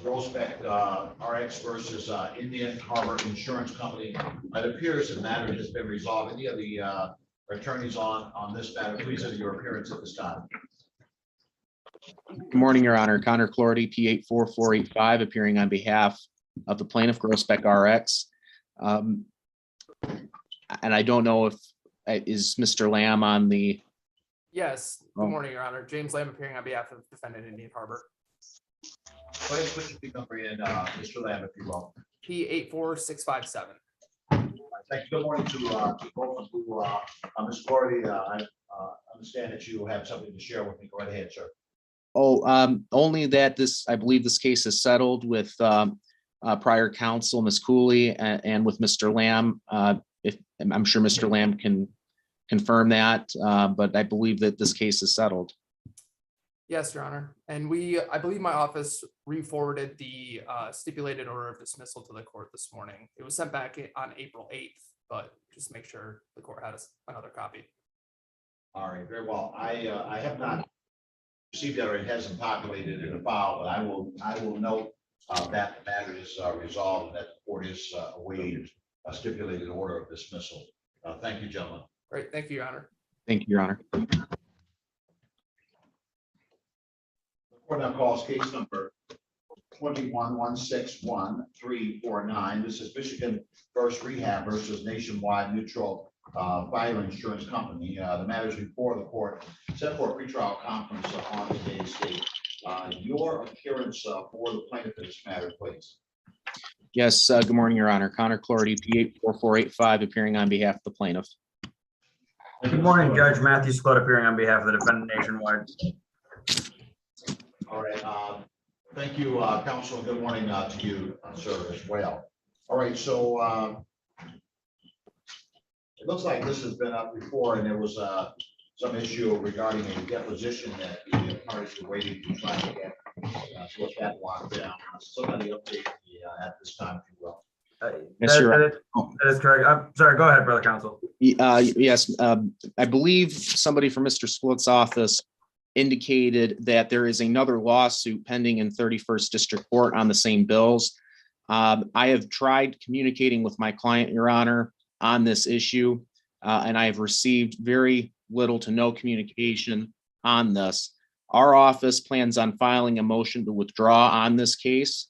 Groesbeck RX versus Indian Harbor Insurance Company. It appears the matter has been resolved. Any of the attorneys on this matter, please enter your appearance at this time. Good morning, Your Honor. Connor Clardy, P84485, appearing on behalf of the plaintiff, Groesbeck RX. And I don't know if is Mr. Lamb on the. Yes. Good morning, Your Honor. James Lamb appearing on behalf of defendant Indian Harbor. Go ahead and put your number in, Mr. Lamb, if you will. P84657. Thank you. Good morning to both of you. Ms. Clardy, I understand that you have something to share with me. Go right ahead, sir. Only that I believe this case is settled with prior counsel, Ms. Cooley, and with Mr. Lamb. If I'm sure Mr. Lamb can confirm that, but I believe that this case is settled. Yes, Your Honor. And I believe my office re-forwarded the stipulated order of dismissal to the court this morning. It was sent back on April 8th, but just make sure the court has another copy. All right, very well. I have not received that, or it hasn't populated in the file, but I will note that the matter is resolved and that the court is awaiting a stipulated order of dismissal. Thank you, gentlemen. Great. Thank you, Your Honor. Thank you, Your Honor. The court now calls case number 21-161-349. This is Michigan First Rehab versus Nationwide Mutual Fire Insurance Company. The matters before the court set for a pretrial conference on today's date. Your appearance for the plaintiff in this matter, please. Yes, good morning, Your Honor. Connor Clardy, P84485, appearing on behalf of the plaintiff. Good morning, Judge Matthew Scott, appearing on behalf of the defendant Nationwide. All right. Thank you, counsel. Good morning to you, sir, as well. All right. So it looks like this has been up before, and there was some issue regarding a deposition that the parties were waiting to try to get to get that locked down. Somebody update me at this time, if you will. Yes, that is correct. I'm sorry. Go ahead, brother counsel. Yes, I believe somebody from Mr. Split's office indicated that there is another lawsuit pending in 31st District Court on the same bills. I have tried communicating with my client, Your Honor, on this issue, and I have received very little to no communication on this. Our office plans on filing a motion to withdraw on this case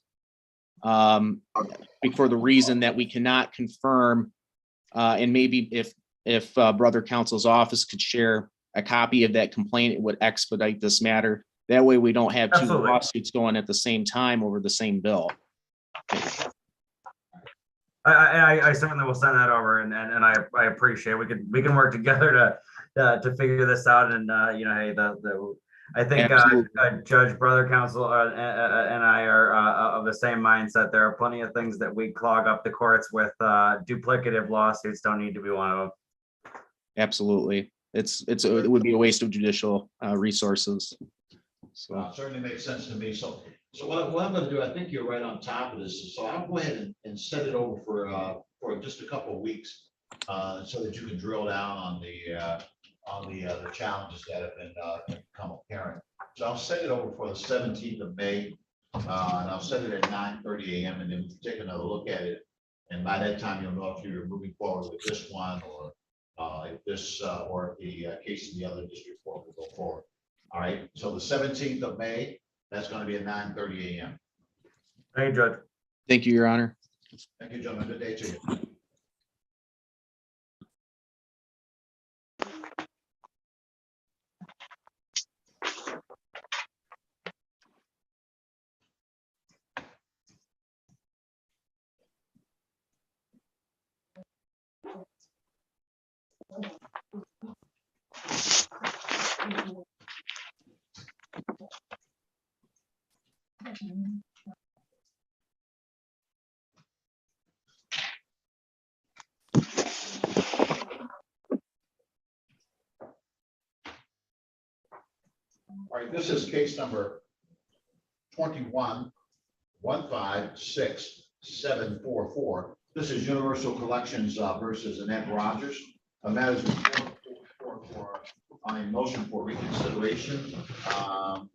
for the reason that we cannot confirm, and maybe if brother counsel's office could share a copy of that complaint, it would expedite this matter. That way we don't have two lawsuits going at the same time over the same bill. I certainly will send that over, and I appreciate it. We can work together to figure this out. And you know, hey, I think Judge, brother counsel, and I are of the same mindset. There are plenty of things that we clog up the courts with. Duplicative lawsuits don't need to be one of them. Absolutely. It would be a waste of judicial resources. So Certainly makes sense to me. So what I'm going to do, I think you're right on top of this. So I'll go ahead and set it over for just a couple of weeks so that you can drill down on the challenges that have become apparent. So I'll set it over for the 17th of May, and I'll set it at 9:30 a.m. and then we'll take another look at it. And by that time, you'll know if you're moving forward with this one, or if this or if the case in the other district court will go forward. All right. So the 17th of May, that's going to be at 9:30 a.m. Thank you, Judge. thank you, Your Honor. Thank you, gentlemen. Good day to you. All right, this is case number 21-156 744. This is Universal Collections versus Annette Rogers. Matters on a motion for reconsideration. All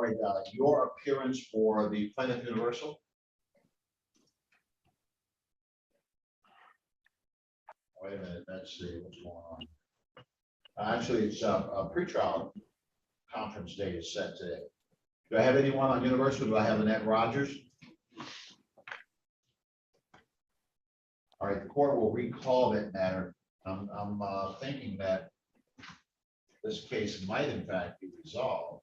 right, your appearance for the Plaintiff Universal. Wait a minute, let's see what's going on. Actually, it's a pretrial conference date is set today. Do I have anyone on Universal? Do I have Annette Rogers? All right, the court will recall that matter. I'm thinking that this case might in fact be resolved.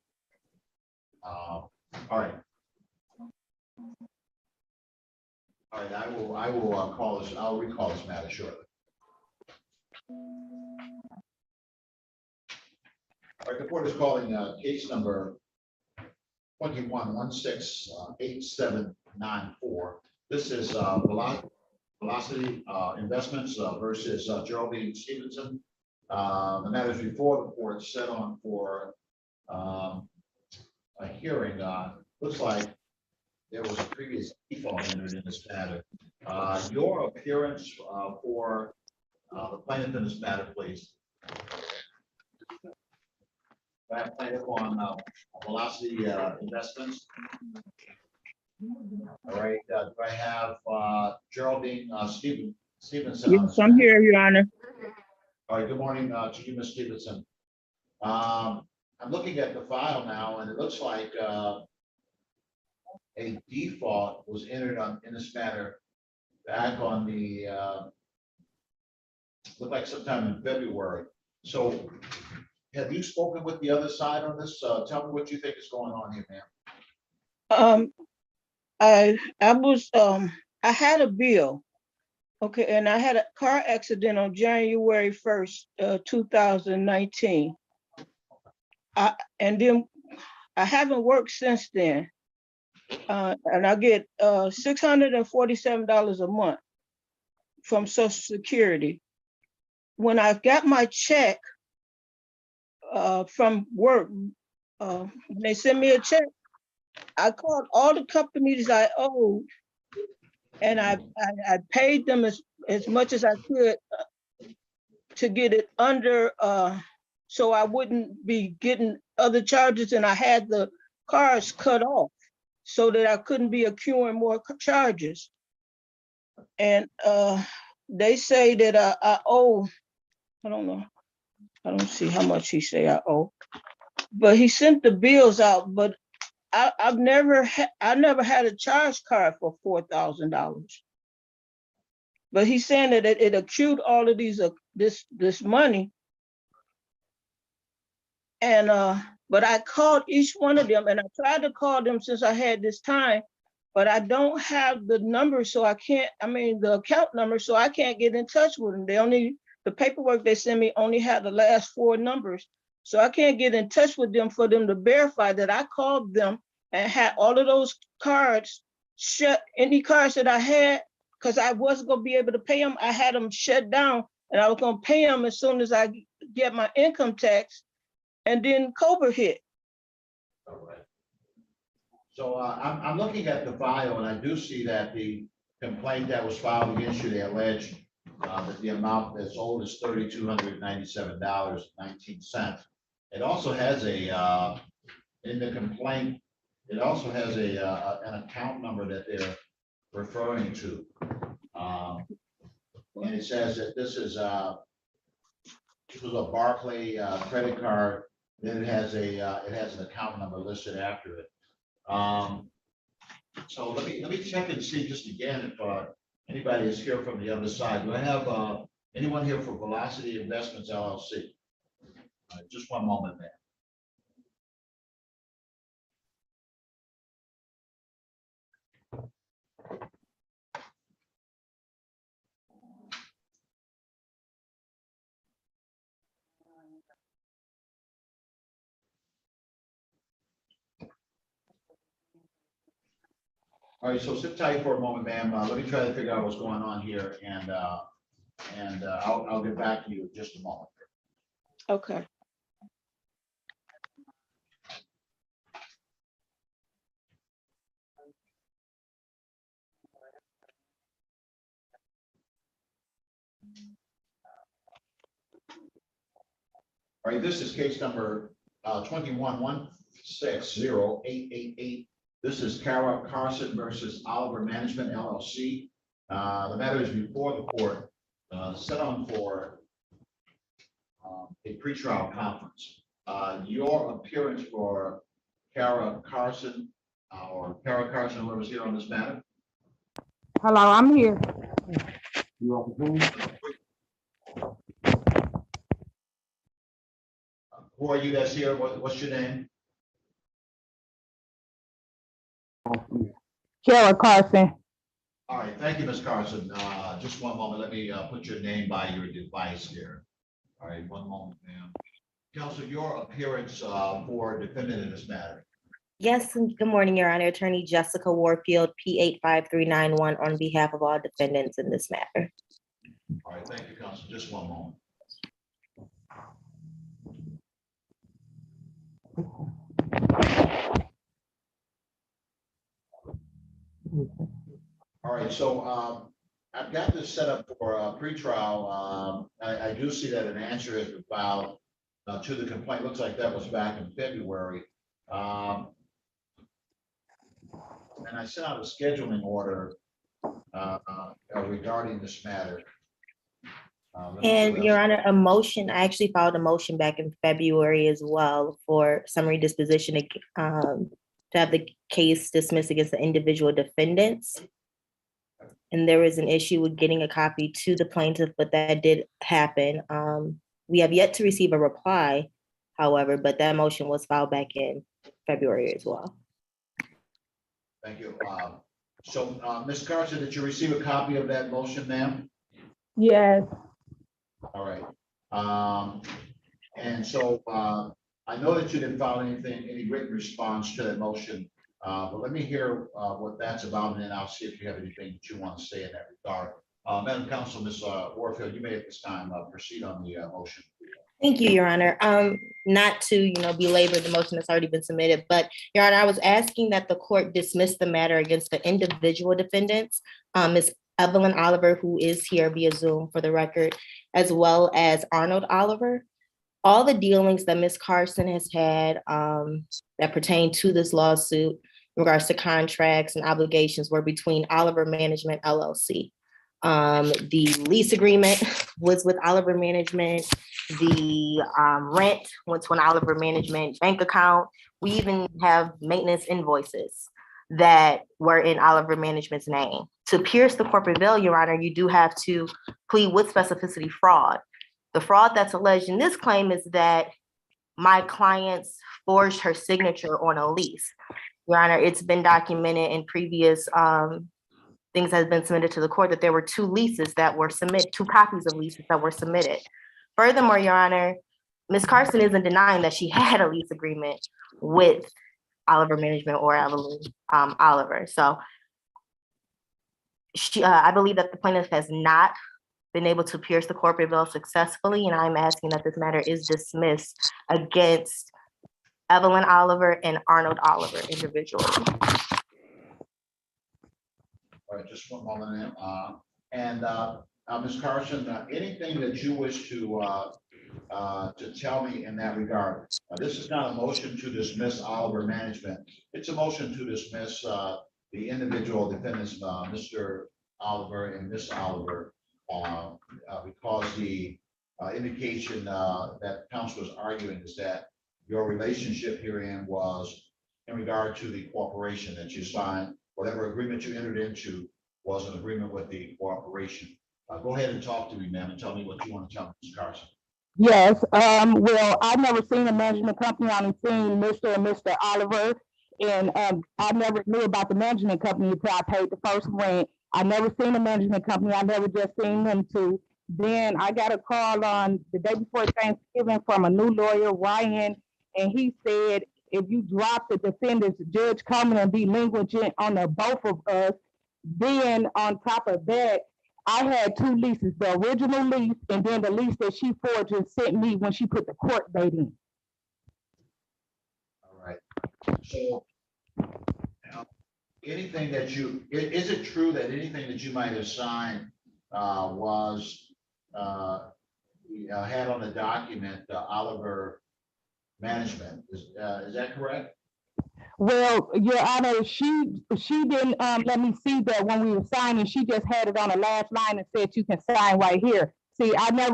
All right. All right, I will call this, I'll recall this matter shortly. All right, the court is calling case number 21-16-8794. This is Velocity Investments versus Geraldine Stevenson. The matters before the court set on for a hearing. Looks like there was a previous default entered in this matter. Your appearance for the plaintiff in this matter, please. Plaintiff on Velocity Investments. All right, do I have Geraldine Stevenson? Yes, I'm here, Your Honor. All right, good morning to you, Ms. Stevenson. I'm looking at the file now, and it looks like a default was entered in this matter back on the looked like sometime in February. So have you spoken with the other side on this? Tell me what you think is going on here, ma'am. I had a bill, okay, and I had a car accident on January 1st, 2019. And then I haven't worked since then. And I get $647 a month from Social Security. When I got my check from work, when they sent me a check, I called all the companies I owed, and I paid them as much as I could to get it under, so I wouldn't be getting other charges, and I had the cars cut off so that I couldn't be accruing more charges. And they say that I owe, I don't know, I don't see how much he say I owe, but he sent the bills out, but I never had a charge card for $4,000. But he's saying that it accrued all of these this money. And but I called each one of them, and I tried to call them since I had this time, but I don't have the number, so I can't, the account number, so I can't get in touch with them. The paperwork they sent me only had the last 4 numbers. So I can't get in touch with them for them to verify that I called them and had all of those cards shut, any cards that I had, because I wasn't going to be able to pay them. I had them shut down, and I was going to pay them as soon as I get my income tax. And then Cobra hit. All right. So I'm looking at the file, and I do see that the complaint that was filed against you, they allege that the amount that's owed is $3,297.19. It also has in the complaint, it also has an account number that they're referring to. And it says that this was a Barclay credit card. Then it has an account number listed after it. So let me check and see just again if anybody is here from the other side. Do I have anyone here for Velocity Investments LLC? Just one moment, man. All right, so sit tight for a moment, ma'am. Let me try to figure out what's going on here, and I'll get back to you in just a moment. Okay. right, this is case number 21-160-888. This is Kara Carson versus Oliver Management LLC. The matter is before the court, set on for a pretrial conference. Your appearance for Kara Carson, whoever's here on this matter. Hello, I'm here. Who are you that's here? What's your name? Kara Carson. All right, thank you, Ms. Carson. Just one moment. Let me put your name by your device here. All right, one moment, ma'am. Counsel, your appearance for defendant in this matter. Yes, and good morning, Your Honor. Attorney Jessica Warfield, P85391, on behalf of all defendants in this matter. All right, thank you, counsel. Just one moment. All right, so I've got this set up for a pretrial. I do see that an answer has been filed to the complaint. Looks like that was back in February. And I sent out a scheduling order regarding this matter. And Your Honor, I actually filed a motion back in February as well for summary disposition to have the case dismissed against the individual defendants. And there was an issue with getting a copy to the plaintiff, but that did happen. We have yet to receive a reply, however, but that motion was filed back in February as well. Thank you. So, Ms. Carson, did you receive a copy of that motion, ma'am? Yes. All right. And so I know that you didn't file any written response to that motion, but let me hear what that's about, and then I'll see if you have anything that you want to say in that regard. Madam Counsel, Ms. Warfield, you may at this time proceed on the motion. Thank you, Your Honor. Not to, belabor the motion that's already been submitted, but Your Honor, I was asking that the court dismiss the matter against the individual defendants, Ms. Evelyn Oliver, who is here via Zoom for the record, as well as Arnold Oliver. All the dealings that Ms. Carson has had that pertain to this lawsuit in regards to contracts and obligations were between Oliver Management LLC. The lease agreement was with Oliver Management. The rent went to an Oliver Management bank account. We even have maintenance invoices that were in Oliver Management's name. To pierce the corporate veil, Your Honor, you do have to plead with specificity fraud. The fraud that's alleged in this claim is that my clients forged her signature on a lease. Your Honor, it's been documented in previous things that have been submitted to the court that there were two copies of leases that were submitted. Furthermore, Your Honor, Ms. Carson isn't denying that she had a lease agreement with Oliver Management or Evelyn Oliver. So I believe that the plaintiff has not been able to pierce the corporate veil successfully, and I'm asking that this matter is dismissed against Evelyn Oliver and Arnold Oliver individually. All right, just one moment, ma'am. And Ms. Carson, anything that you wish to tell me in that regard? This is not a motion to dismiss Oliver Management. It's a motion to dismiss the individual defendants, Mr. Oliver and Miss Oliver, because the indication that counsel is arguing is that your relationship herein was in regard to the cooperation that you signed. Whatever agreement you entered into was an agreement with the corporation. Go ahead and talk to me, ma'am, and tell me what you want to tell me, Ms. Carson. Yes. Well, I've never seen a management company. I've seen Mr. and Mr. Oliver, and I never knew about the management company until I paid the first rent. I never seen a management company. I never just seen them two. Then I got a call on the day before Thanksgiving from a new lawyer, Ryan, and he said, if you drop the defendants, Judge Coleman, and be delinquent on the both of us, then on top of that, I had two leases, the original lease and then the lease that she forged and sent me when she put the court date in. All right. So anything that is it true that anything that you might have signed was had on the document, Oliver Management. Is that correct? Well, Your Honor, she didn't let me see that when we were signing. She just had it on the last line and said you can sign right here. See,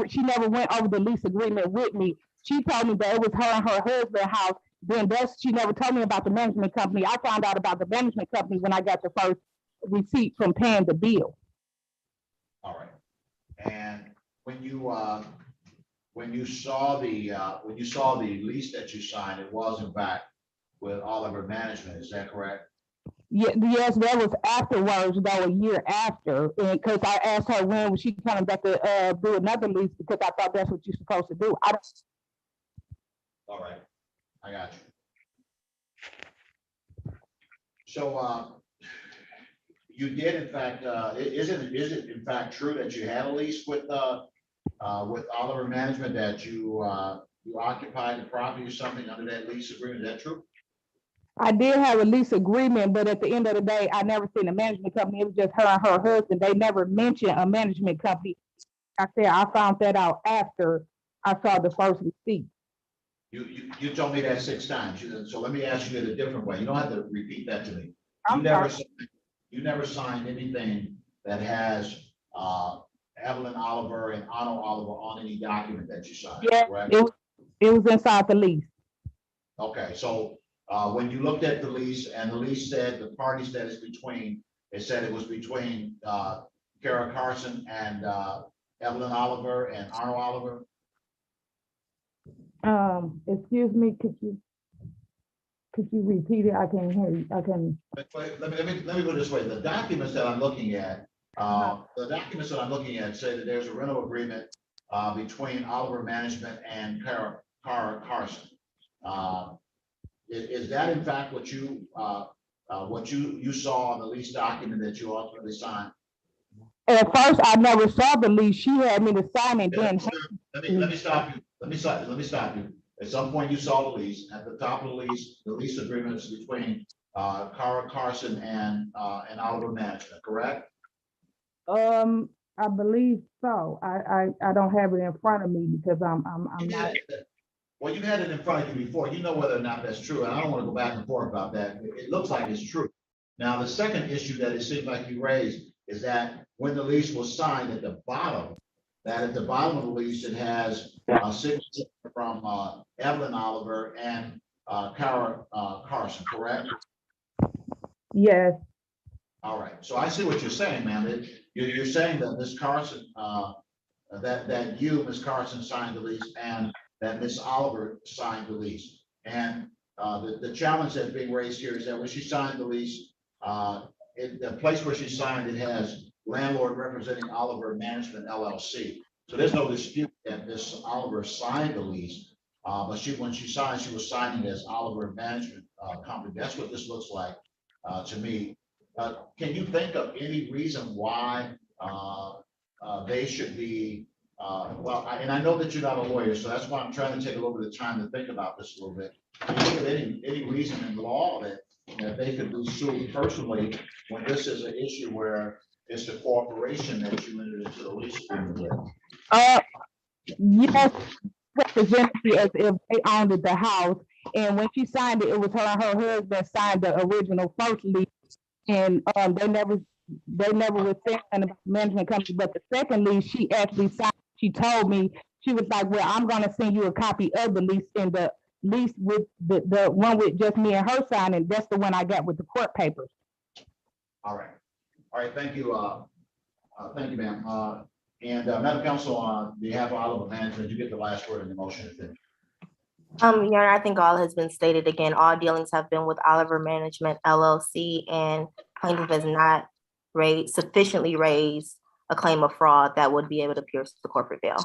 she never went over the lease agreement with me. She told me that it was her and her husband's house. Then she never told me about the management company. I found out about the management company when I got the first receipt from paying the bill. All right. And when you saw the lease that you signed, it was in fact with Oliver Management. Is that correct? Yeah, yes, that was afterwards, though, a year after, because I asked her when was she coming back to do another lease because I thought that's what you're supposed to do. All right, I got you. So you did in fact, is it in fact true that you had a lease with Oliver Management, that you occupied the property or something under that lease agreement? Is that true? I did have a lease agreement, but at the end of the day, I never seen a management company. It was just her and her husband. They never mentioned a management company. I said I found that out after I saw the first receipt. You told me that 6 times. So let me ask you it a different way. You don't have to repeat that to me. You never signed anything that has Evelyn Oliver and Otto Oliver on any document that you signed, Yeah, correct? It was inside the lease. Okay, so when you looked at the lease and the lease said the parties that is between, it said it was between Kara Carson and Evelyn Oliver and Arnold Oliver. Excuse me, could you repeat it? I can't hear you. I can. Let me put it this way. The documents that I'm looking at, say that there's a rental agreement between Oliver Management and Kara Carson. Is that in fact what you saw on the lease document that you ultimately signed? At first, I never saw the lease. She had me to sign it. Then Let me stop you. Let me stop you. At some point you saw the lease. At the top of the lease agreement is between Kara Carson and Oliver Management, correct? I believe so. I don't have it in front of me because I'm not. Well, you had it in front of you before. You know whether or not that's true. And I don't want to go back and forth about that. It looks like it's true. Now, the second issue that it seems like you raised is that when the lease was signed at the bottom of the lease, it has a signature from Evelyn Oliver and Kara Carson, correct? Yes. All right. So I see what you're saying, ma'am. You're saying that Ms. Carson, that you, Ms. Carson, signed the lease and that Ms. Oliver signed the lease. And the challenge that's being raised here is that when she signed the lease, the place where she signed, it has landlord representing Oliver Management LLC. So there's no dispute that Ms. Oliver signed the lease, but when she signed, she was signing as Oliver Management Company. That's what this looks like to me. Can you think of any reason why they should be, and I know that you're not a lawyer, so that's why I'm trying to take a little bit of time to think about this a little bit. Can you think of any reason in law that they could be sued personally when this is an issue where it's the corporation that you entered into the lease agreement with? Yes, representative as if they owned the house. And when she signed it, it was her and her husband signed the original first lease. And they never was saying about the management company. But the second lease, she actually signed. She told me, she was like, well, I'm gonna send you a copy of the lease, and the lease with the one with just me and her signing, that's the one I got with the court papers. All right, thank you. Thank you, ma'am. And Madam Counsel, on behalf of Oliver Management, you get the last word in the motion. Your Honor, I think all has been stated. Again, all dealings have been with Oliver Management LLC, and plaintiff has not sufficiently raised a claim of fraud that would be able to pierce the corporate veil.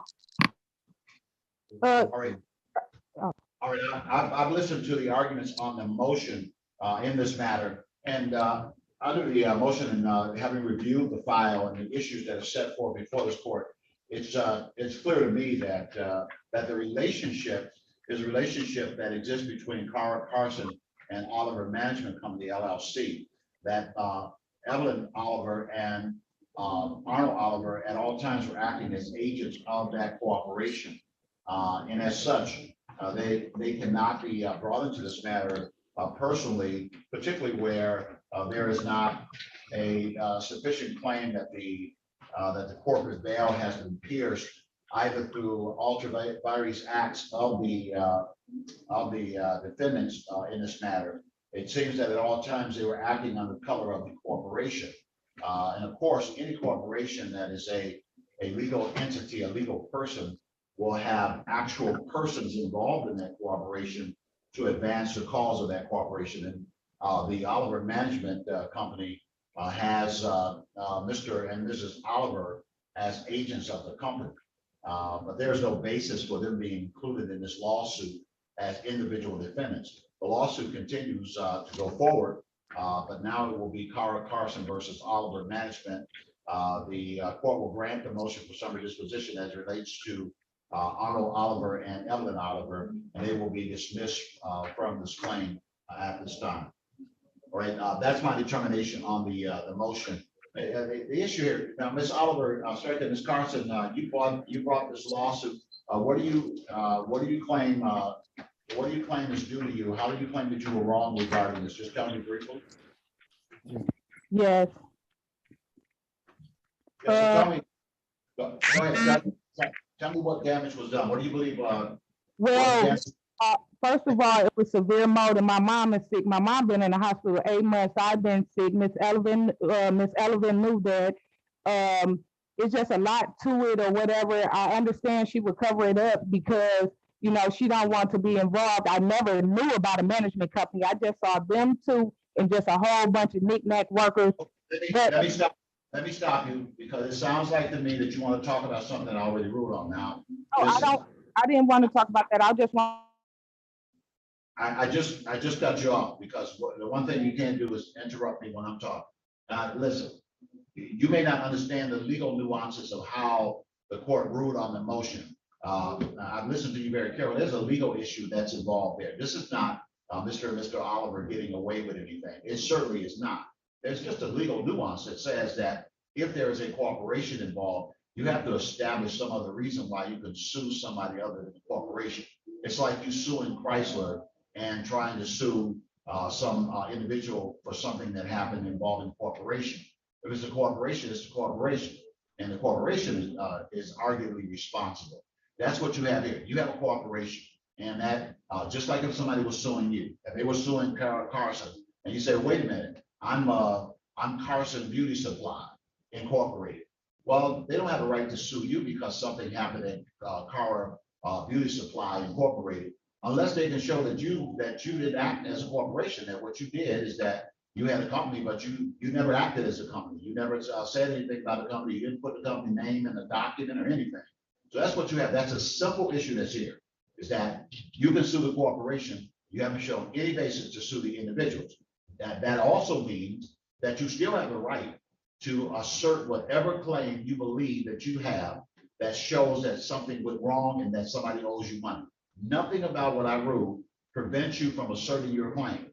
All right. All right, I've listened to the arguments on the motion in this matter, and under the motion and having reviewed the file and the issues that are set forth before this court, it's clear to me that that the relationship is a relationship that exists between Kara Carson and Oliver Management Company LLC. That Evelyn Oliver and Arnold Oliver at all times were acting as agents of that corporation. And as such, they cannot be brought into this matter personally, particularly where there is not a sufficient claim that the corporate veil has been pierced either through ultra vires acts of the defendants in this matter. It seems that at all times they were acting under color of the corporation. And of course, any corporation that is a legal entity, a legal person, will have actual persons involved in that corporation to advance the cause of that corporation. And the Oliver Management Company has Mr. and Mrs. Oliver as agents of the company. But there's no basis for them being included in this lawsuit as individual defendants. The lawsuit continues to go forward, but now it will be Cara Carson versus Oliver Management. The court will grant the motion for summary disposition as relates to Arnold Oliver and Evelyn Oliver, and they will be dismissed from this claim at this time. All right, that's my determination on the motion. The issue here now, Ms. Oliver, Ms. Carson, you brought this lawsuit. What do you claim? What do you claim is due to you? How do you claim that you were wrong regarding this? Just tell me briefly. Yes. Yes, so tell me. Go ahead. Tell me what damage was done. What do you believe? Well, first of all, it was severe mold, and my mom is sick. My mom been in the hospital 8 months. I've been sick. Miss Elvin knew that. It's just a lot to it or whatever. I understand she would cover it up because, you know, she don't want to be involved. I never knew about a management company. I just saw them two and just a whole bunch of knick-knack workers. Let me stop you because it sounds like to me that you want to talk about something I already ruled on now. No, I didn't want to talk about that. I just want. I just got you off because the one thing you can't do is interrupt me when I'm talking. Listen, you may not understand the legal nuances of how the court ruled on the motion. I've listened to you very carefully. There's a legal issue that's involved there. This is not Mr. and Mr. Oliver getting away with anything. It certainly is not. There's just a legal nuance that says that if there is a corporation involved, you have to establish some other reason why you can sue somebody other than the corporation. It's like you suing Chrysler and trying to sue some individual for something that happened involving corporation. If it's a corporation, it's a corporation, and the corporation is arguably responsible. That's what you have here. You have a corporation, and that just like if somebody was suing you, if they were suing Carson, and you say, "Wait a minute, I'm Carson Beauty Supply Incorporated." Well, they don't have a right to sue you because something happened at Cara Beauty Supply Incorporated, unless they can show that you didn't act as a corporation. That what you did is that you had a company, but you never acted as a company. You never said anything about the company. You didn't put the company name in the document or anything. So that's what you have. That's a simple issue that's here, is that you can sue the corporation. You haven't shown any basis to sue the individuals. That also means that you still have the right to assert whatever claim you believe that you have that shows that something went wrong and that somebody owes you money. Nothing about what I ruled prevents you from asserting your claim.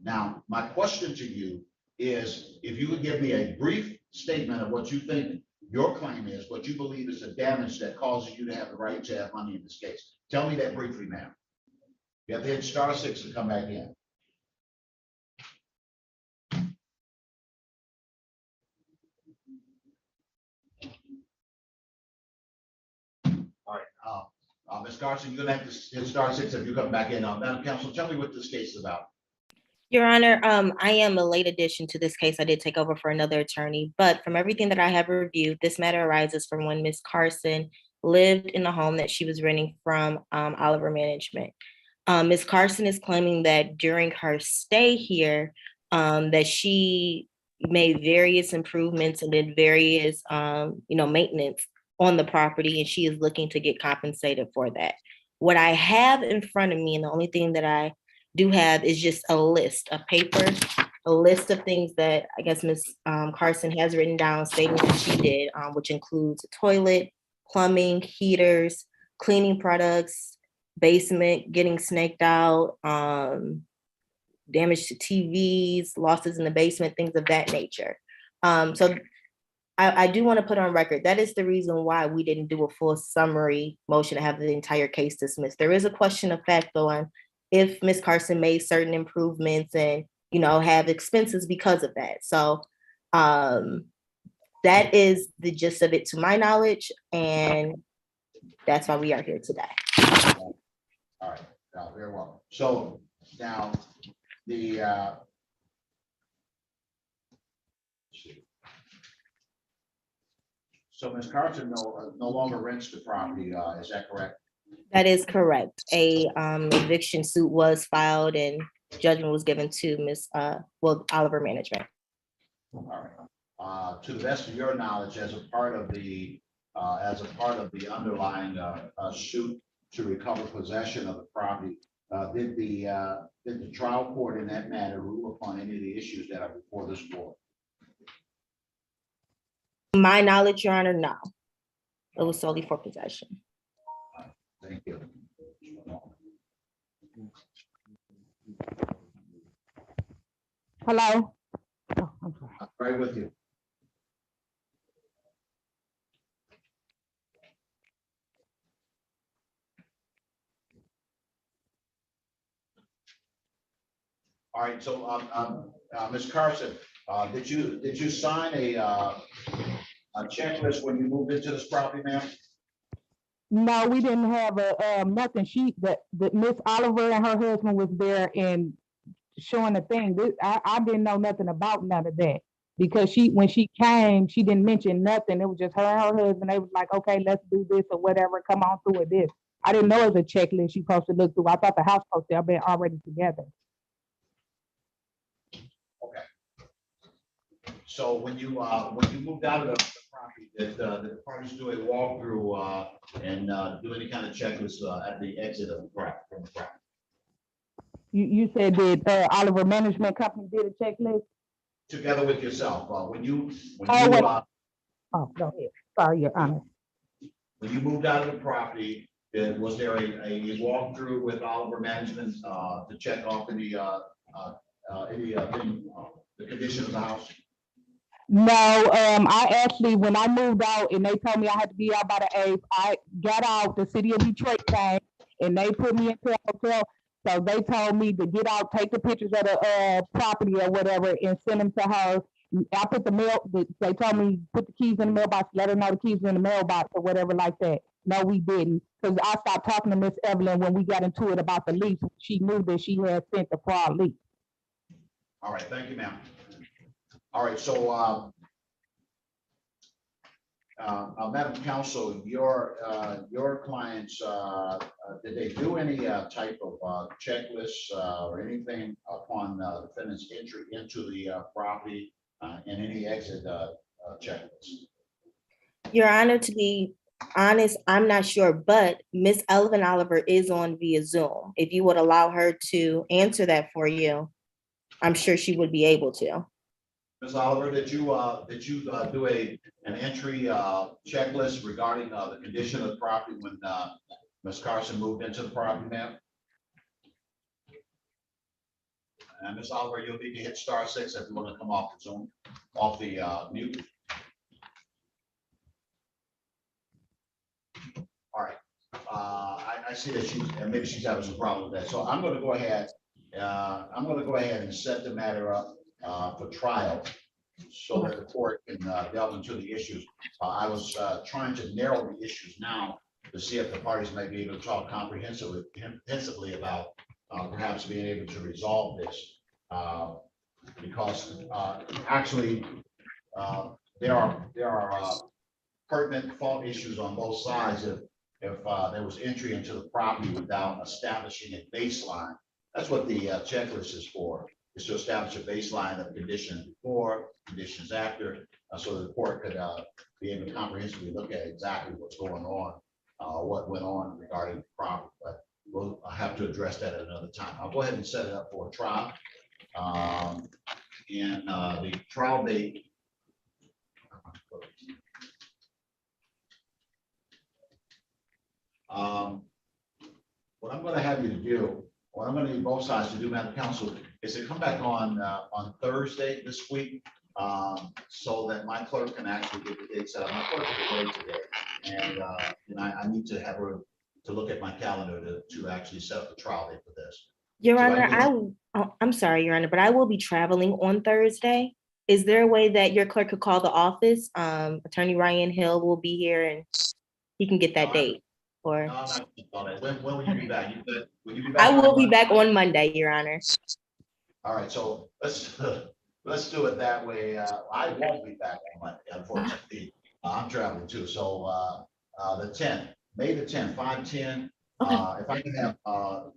Now, my question to you is if you would give me a brief statement of what you think your claim is, what you believe is the damage that causes you to have the right to have money in this case. Tell me that briefly, ma'am. You have to hit *6 to come back in. All right, Ms. Carson, you're gonna have to hit *6 if you come back in. Madam Counsel, tell me what this case is about. Your Honor, I am a late addition to this case. I did take over for another attorney, but from everything that I have reviewed, this matter arises from when Ms. Carson lived in the home that she was renting from Oliver Management. Ms. Carson is claiming that during her stay here, that she made various improvements and did various, maintenance on the property, and she is looking to get compensated for that. What I have in front of me, and the only thing that I do have is just a list of paper, a list of things that I guess Ms. Carson has written down stating that she did, which includes a toilet, plumbing, heaters, cleaning products, basement getting snaked out, damage to TVs, losses in the basement, things of that nature. So I do want to put on record, that is the reason why we didn't do a full summary motion to have the entire case dismissed. There is a question of fact though on if Ms. Carson made certain improvements and, you know, have expenses because of that. So that is the gist of it to my knowledge, and that's why we are here today. All right, very well. So now the so Ms. Carson no longer rents the property, is that correct? That is correct. A eviction suit was filed and judgment was given to Ms. Oliver Management. All right. To the best of your knowledge, as a part of the underlying suit to recover possession of the property, did the trial court in that matter rule upon any of the issues that are before this board? My knowledge, Your Honor, no. It was solely for possession. Thank you. Hello? Oh, I'm sorry. I'm right with you. All right, so Ms. Carson, did you sign a checklist when you moved into this property, ma'am? No, we didn't have nothing. The Miss Oliver and her husband was there and showing the thing. I didn't know nothing about none of that because when she came, she didn't mention nothing. It was just her and her husband. They was like, okay, let's do this or whatever. Come on through with this. I didn't know it was a checklist she supposed to look through. I thought the house supposed to have been already together. So when you moved out of the property, did the parties do a walkthrough and do any kind of checklist at the exit of the property from the property? You said that Oliver Management Company did a checklist? Together with yourself, Oh, go ahead. Sorry, Your Honor. when you moved out of the property, was there a walkthrough with Oliver Management to check off the condition of the house? No, I actually, when I moved out and they told me I had to be out by the 8th, I got out, the city of Detroit came and they put me into a hotel. So they told me to get out, take the pictures of the property or whatever and send them to her. I put they told me put the keys in the mailbox, let her know the keys were in the mailbox or whatever like that. No, we didn't. Because I stopped talking to Miss Evelyn when we got into it about the lease. She knew that she had sent the fraud lease. All right, thank you, ma'am. All right, so Madam Counsel, your clients, did they do any type of checklist or anything upon the defendant's entry into the property and any exit checklist? Your Honor, to be honest, I'm not sure, but Ms. Elvin Oliver is on via Zoom. If you would allow her to answer that for you, I'm sure she would be able to. Ms. Oliver, did you do an entry checklist regarding the condition of the property when Ms. Carson moved into the property, ma'am? And Ms. Oliver, you'll need to hit *6 if you want to come off the Zoom, off the mute. All right. I see that maybe she's having some problem with that. So I'm going to go ahead. And set the matter up for trial so that the court can delve into the issues. I was trying to narrow the issues now to see if the parties may be able to talk comprehensively about perhaps being able to resolve this. Because actually there are pertinent fault issues on both sides if there was entry into the property without establishing a baseline. That's what the checklist is for, is to establish a baseline of conditions before, conditions after, so the court could be able to comprehensively look at exactly what's going on, what went on regarding the property. But we'll have to address that at another time. I'll go ahead and set it up for a trial. And the trial date. What I'm going to have you to do, what I'm going to need both sides to do, Madam Counsel, is to come back on Thursday this week so that my clerk can actually get the date set up. My clerk is away today, and I need to have her to look at my calendar to actually set up the trial date for this. Your So Honor, I'm sorry, Your Honor, but I will be traveling on Thursday. Is there a way that your clerk could call the office? Attorney Ryan Hill will be here and he can get that date. Or No, I'm not on it. When will you be back? Will you be back? I will on be Monday? back on Monday, Your Honor. All right, so let's do it that way. I won't be back on Monday, unfortunately. I'm traveling too, so the 10th, May the 10th, 5:10. Okay. If I can have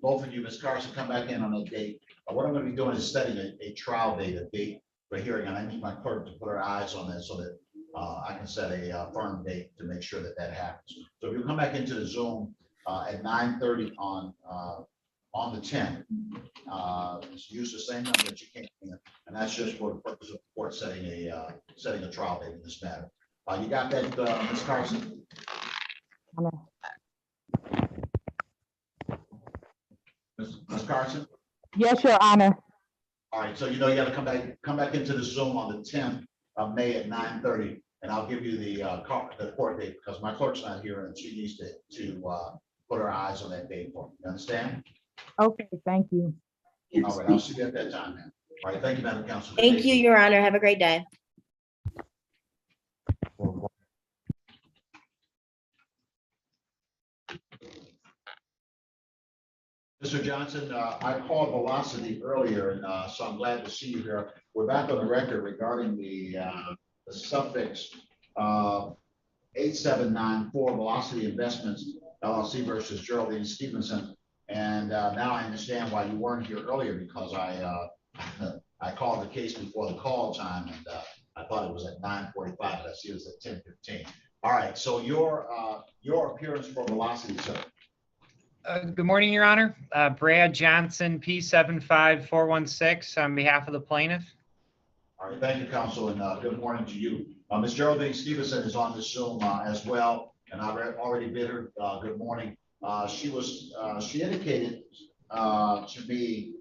both of you, Ms. Carson, come back in on a date. What I'm gonna be doing is setting a trial date, a date for hearing, and I need my clerk to put her eyes on that so that I can set a firm date to make sure that happens. So if you come back into the Zoom at 9:30 on the 10th, use the same number that you came in, and that's just for the purpose of the court setting a trial date in this matter. You got that, Ms. Carson? Ms. Carson? Yes, Your Honor. All right, so you gotta come back into the Zoom on the 10th of May at 9:30, and I'll give you the court date, because my clerk's not here and she needs to put her eyes on that date for me. You understand? Okay, thank you. All right, I'll see you at that time, man. All right, thank you, Madam Counsel. Thank you, Your Honor. Have a great day. Mr. Johnson, I called Velocity earlier, and so I'm glad to see you here. We're back on the record regarding the suffix 8794 Velocity Investments LLC versus Geraldine Stevenson. And now I understand why you weren't here earlier, because I called the case before the call time, and I thought it was at 9:45, but I see it was at 10:15. All right, so your appearance for Velocity, sir. Good morning, Your Honor. Brad Johnson, P75416, on behalf of the plaintiff. All right, thank you, counsel, and good morning to you. Ms. Geraldine Stevenson is on this Zoom as well, and I've already bid her good morning. She indicated to me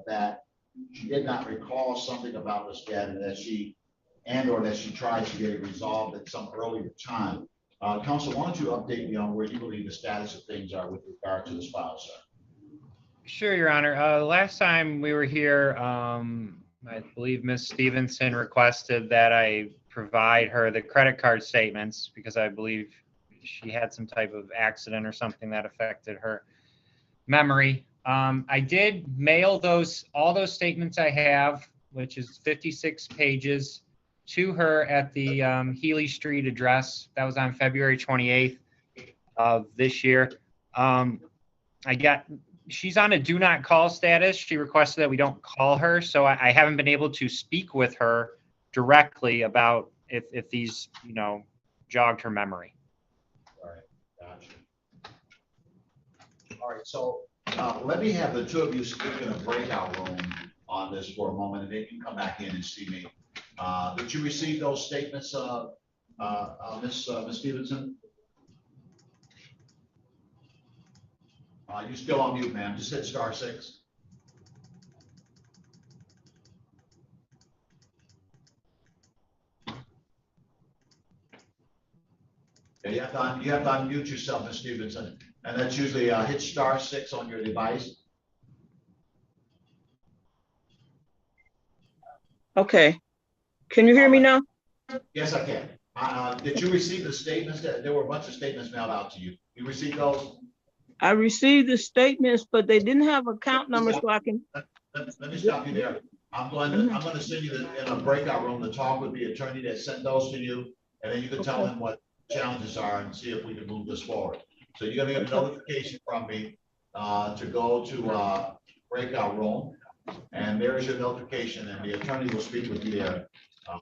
that she did not recall something about this debt, and that she tried to get it resolved at some earlier time. Counsel, why don't you update me on where you believe the status of things are with regard to this file, sir? Sure, Your Honor. Last time we were here, I believe Ms. Stevenson requested that I provide her the credit card statements, because I believe she had some type of accident or something that affected her memory. I did mail all those statements I have, which is 56 pages, to her at the Healy Street address. That was on February 28th of this year. She's on a do not call status. She requested that we don't call her, so I haven't been able to speak with her directly about if these, jogged her memory. All right, gotcha. All right, so let me have the two of you speak in a breakout room on this for a moment, and then you can come back in and see me. Did you receive those statements, Ms. Stevenson? You still on mute, ma'am? Just hit *6. Yeah, you have to unmute yourself, Ms. Stevenson, and that's usually hit *6 on your device. Okay. Can you hear me now? Yes, I can. Did you receive the statements? There were a bunch of statements mailed out to you. You received those? I received the statements, but they didn't have account numbers, so I can. Let me stop you there. I'm going to send you in a breakout room to talk with the attorney that sent those to you, and then you can tell him what challenges are and see if we can move this forward. So you're going to get a notification from me to go to breakout room, and there's your notification, and the attorney will speak with you there on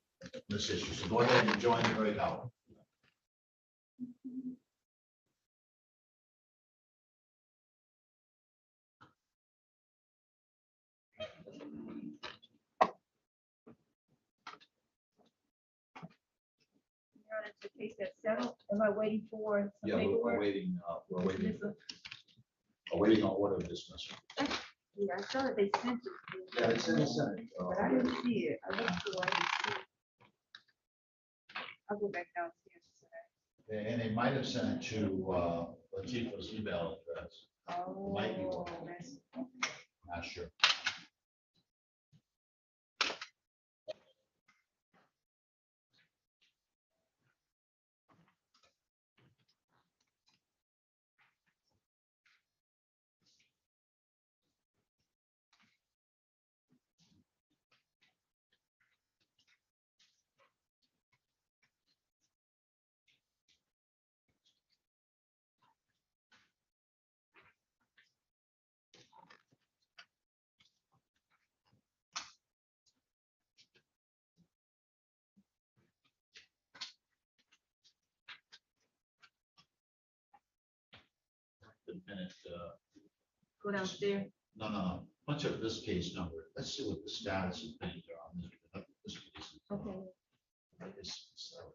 this issue. So go ahead and join the breakout room. The case that's settled. Am I waiting for? Yeah, we're waiting. We're waiting on order of dismissal. Yeah, I saw that they sent it. Yeah, they sent it. But I didn't see it. I looked through, I didn't see it. I'll go back downstairs today. And they might have sent it to Latifah's email address. Might be one. Oh, that's, Not sure. The minute, go downstairs. no. Bunch of this case number. Let's see what the status of things are on this case. Okay. So,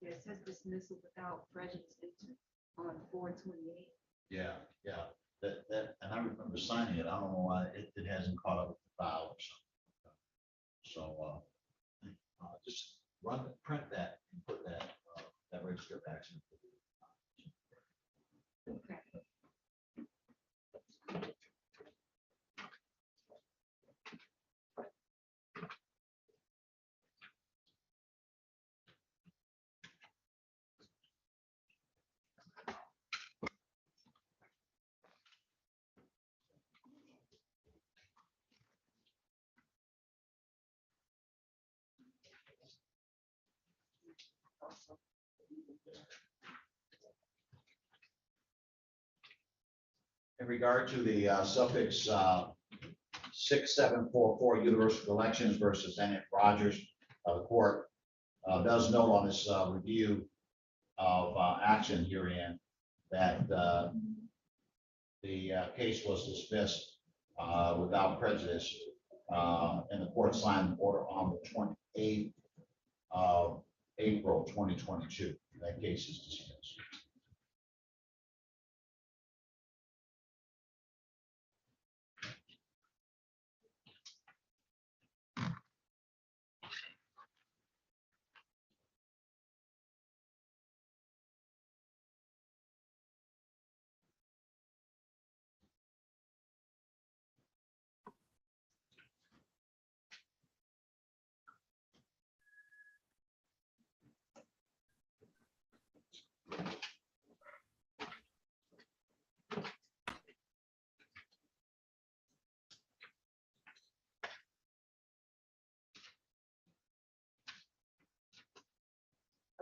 Yeah, it says dismissal without prejudice on 4/28. yeah. That, and I remember signing it. I don't know why it hasn't caught up with the file or something. So, just print that and put that register of action. Okay. In regard to the suffix 6744 Universal Elections versus Bennett Rogers, the court does note on this review of action herein that the case was dismissed without prejudice, and the court signed the order on the 28th of April 2022. That case is dismissed.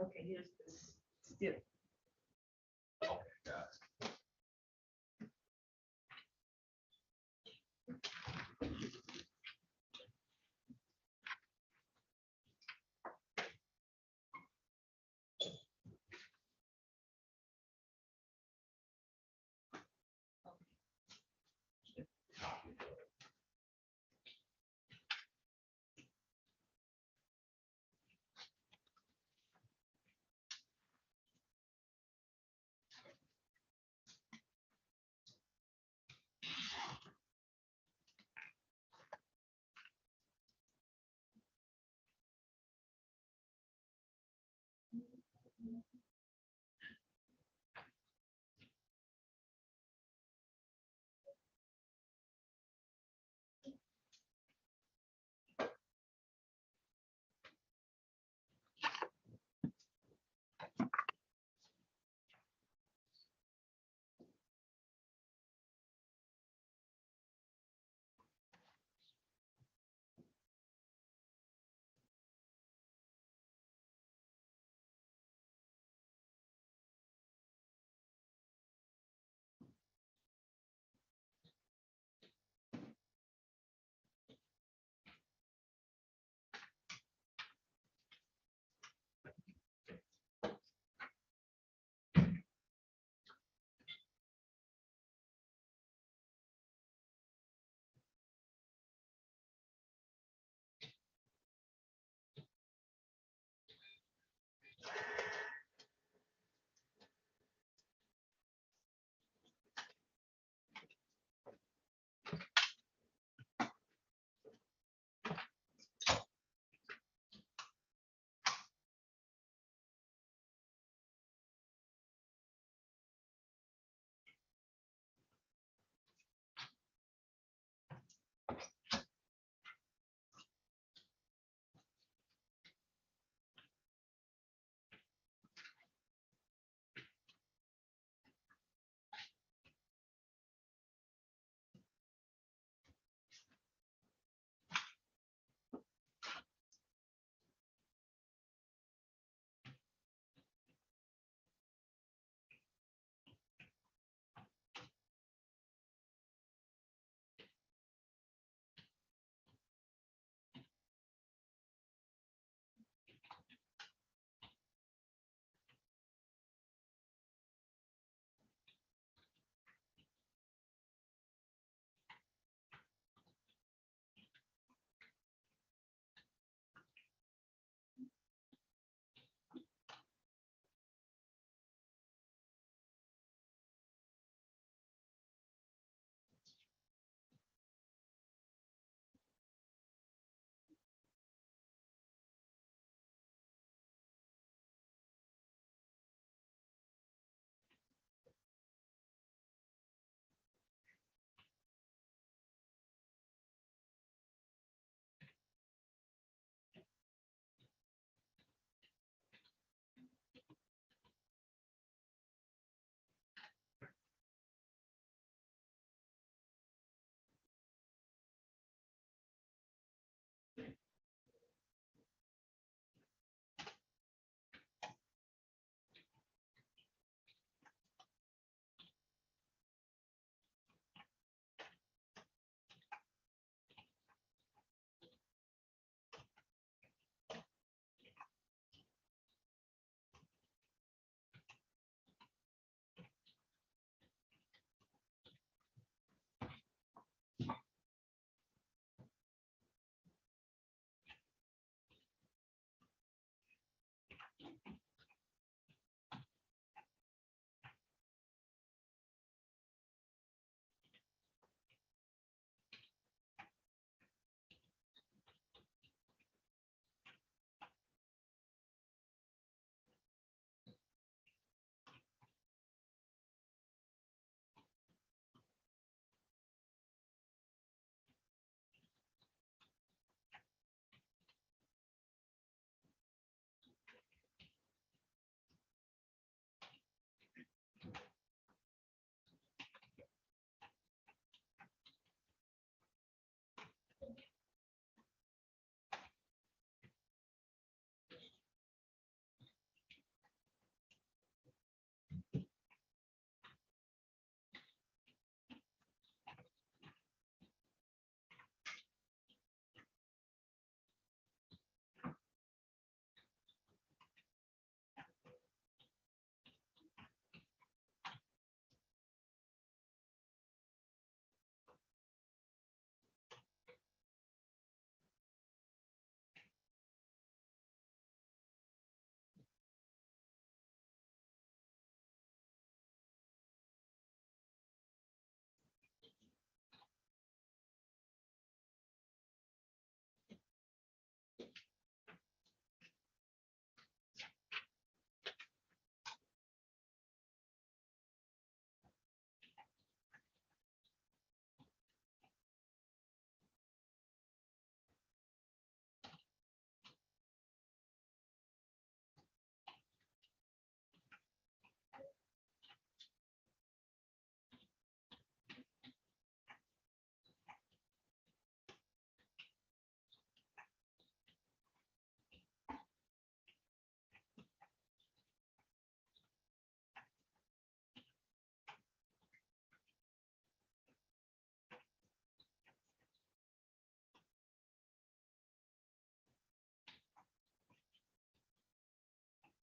Okay, here's this still. Okay, got it.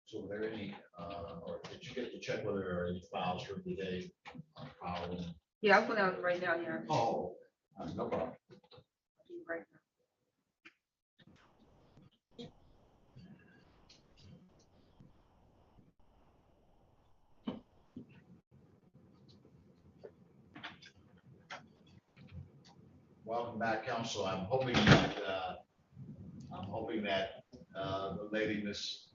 So were there any, or did you get to check whether there are any files for today? File? Yeah, I'll go down right now, yeah. Oh, no problem. Right. Welcome back, council. I'm hoping that, the lady, Miss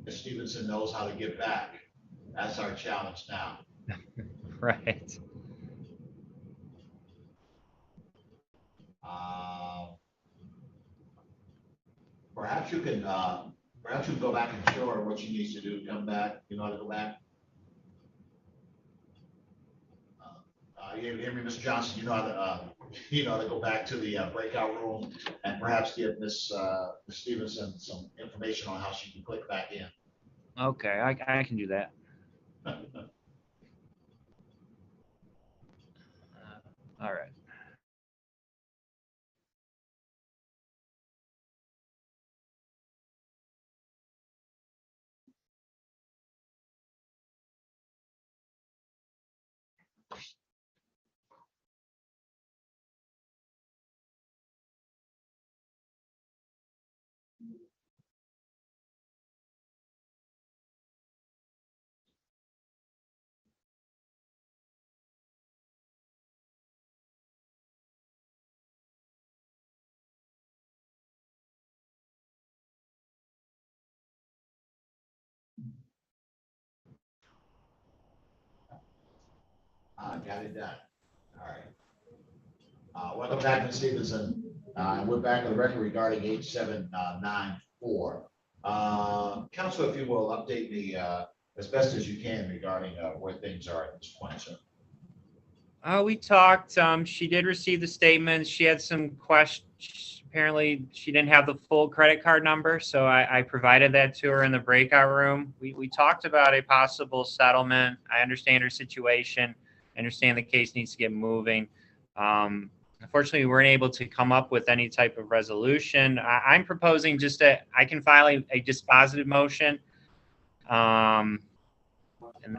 Stevenson knows how to get back. That's our challenge now. Right. Uh, perhaps you can go back and show her what she needs to do, come back, you know how to go back? You hear me, Mr. Johnson, you know how to, you know how to go back to the breakout room and perhaps give Miss Stevenson some information on how she can click back in. Okay, I can do that. All right. Got it done. All right. Welcome back, Ms. Stevenson. We're back on the record regarding 8794. Council, if you will, update me as best as you can regarding where things are at this point, sir. We talked. She did receive the statements. She had some questions. Apparently, she didn't have the full credit card number, so I provided that to her in the breakout room. We talked about a possible settlement. I understand her situation. I understand the case needs to get moving. Unfortunately, we weren't able to come up with any type of resolution. I'm proposing just that I can file a dispositive motion. And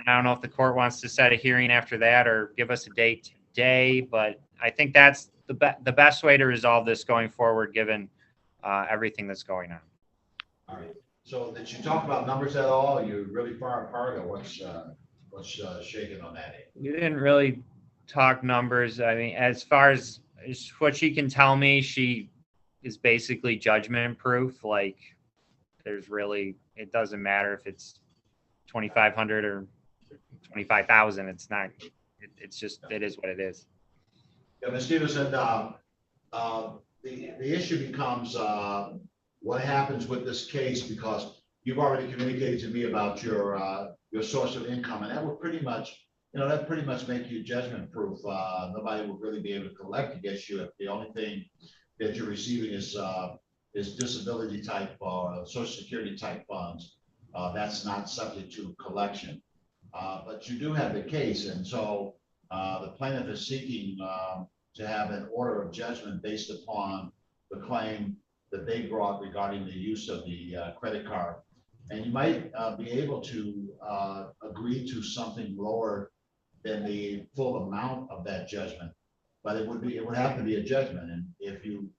I don't know if the court wants to set a hearing after that or give us a date today, but I think that's the best way to resolve this going forward, given everything that's going on. All right. So did you talk about numbers at all? Are you really far apart, or what's shaking on that end? We didn't really talk numbers. I mean, as far as what she can tell me, she is basically judgment proof. Like, there's really, it doesn't matter if it's 2,500 or 25,000. It's not. It's just, it is what it is. Yeah, Ms. Stevenson, the issue becomes what happens with this case, because you've already communicated to me about your source of income, and that would pretty much, that pretty much make you judgment proof. Nobody will really be able to collect against you if the only thing that you're receiving is disability type or Social Security type funds. That's not subject to collection. But you do have the case, and so the plaintiff is seeking to have an order of judgment based upon the claim that they brought regarding the use of the credit card. And you might be able to agree to something lower than the full amount of that judgment, but it would have to be a judgment. And if in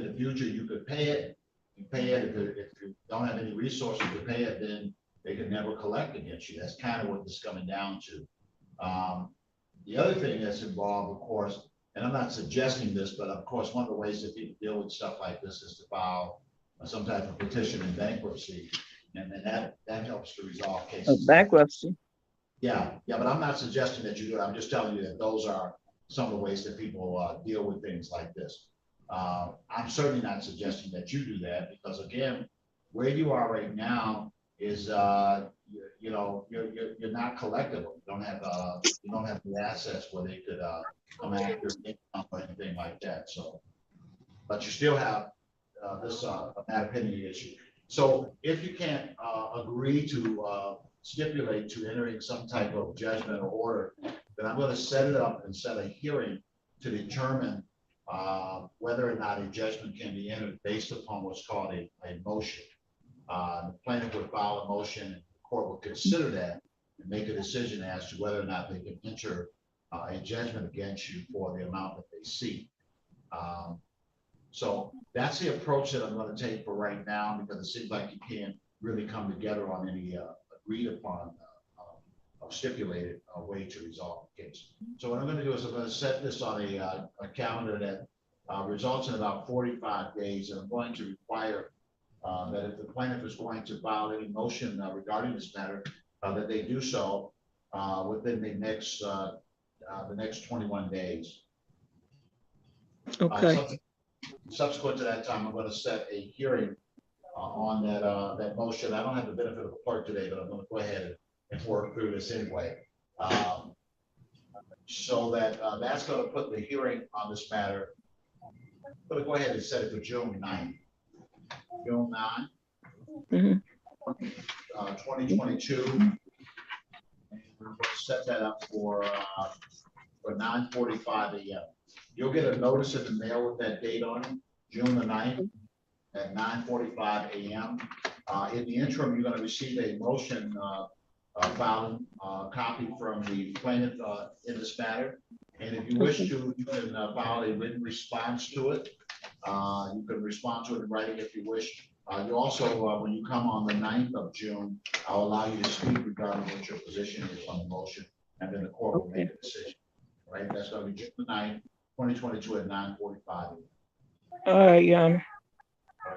the future you could pay it, you pay it. If you don't have any resources to pay it, then they can never collect against you. That's kind of what this is coming down to. The other thing that's involved, of course, and I'm not suggesting this, but of course, one of the ways that people deal with stuff like this is to file some type of petition in bankruptcy, and then that helps to resolve cases. Bankruptcy. Yeah, but I'm not suggesting that you do it. I'm just telling you that those are some of the ways that people deal with things like this. I'm certainly not suggesting that you do that, because again, where you are right now is you're not collectible. You don't have the assets where they could come after income or anything like that. So, but you still have this bad opinion issue. So if you can't agree to stipulate to entering some type of judgment or order, then I'm going to set it up and set a hearing to determine whether or not a judgment can be entered based upon what's called a motion. The plaintiff would file a motion, and the court would consider that and make a decision as to whether or not they can enter a judgment against you for the amount that they seek. So that's the approach that I'm going to take for right now, because it seems like you can't really come together on any agreed upon stipulated way to resolve the case. So what I'm going to do is I'm going to set this on a calendar that results in about 45 days, and I'm going to require that if the plaintiff is going to file any motion regarding this matter, that they do so within the next 21 days. Okay, Subsequent to that time, I'm going to set a hearing on that motion. I don't have the benefit of a clerk today, but I'm going to go ahead and work through this anyway. So that that's going to put the hearing on this matter. I'm going to go ahead and set it for June 9th. June 9th, Mhm. 2022. And we're going to set that up for 9:45 a.m. You'll get a notice in the mail with that date on it, June the 9th at 9:45 a.m. In the interim, you're going to receive a motion filing copy from the plaintiff in this matter. And if you wish to, you can file a written response to it. You can respond to it in writing if you wish. You also, when you come on the 9th of June, I'll allow you to speak regarding what your position is on the motion, and then the court will make a decision. Right, that's going to be June the 9th, 2022 at 9:45. All right, Your Honor.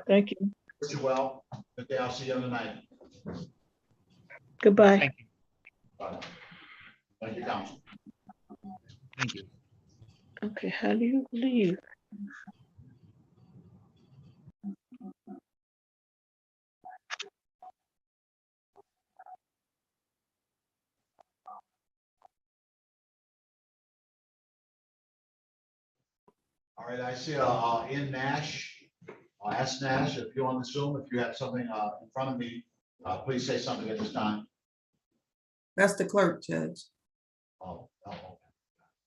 Thank you. Wish you well. Good day. I'll see you on the 9th. Goodbye. Thank you. Bye. Thank you, counsel. Thank you. Okay, how do you leave? All right, I see in Nash. I'll ask Nash if you're on the Zoom, if you have something in front of me, please say something at this time. That's the clerk, Judge. Oh,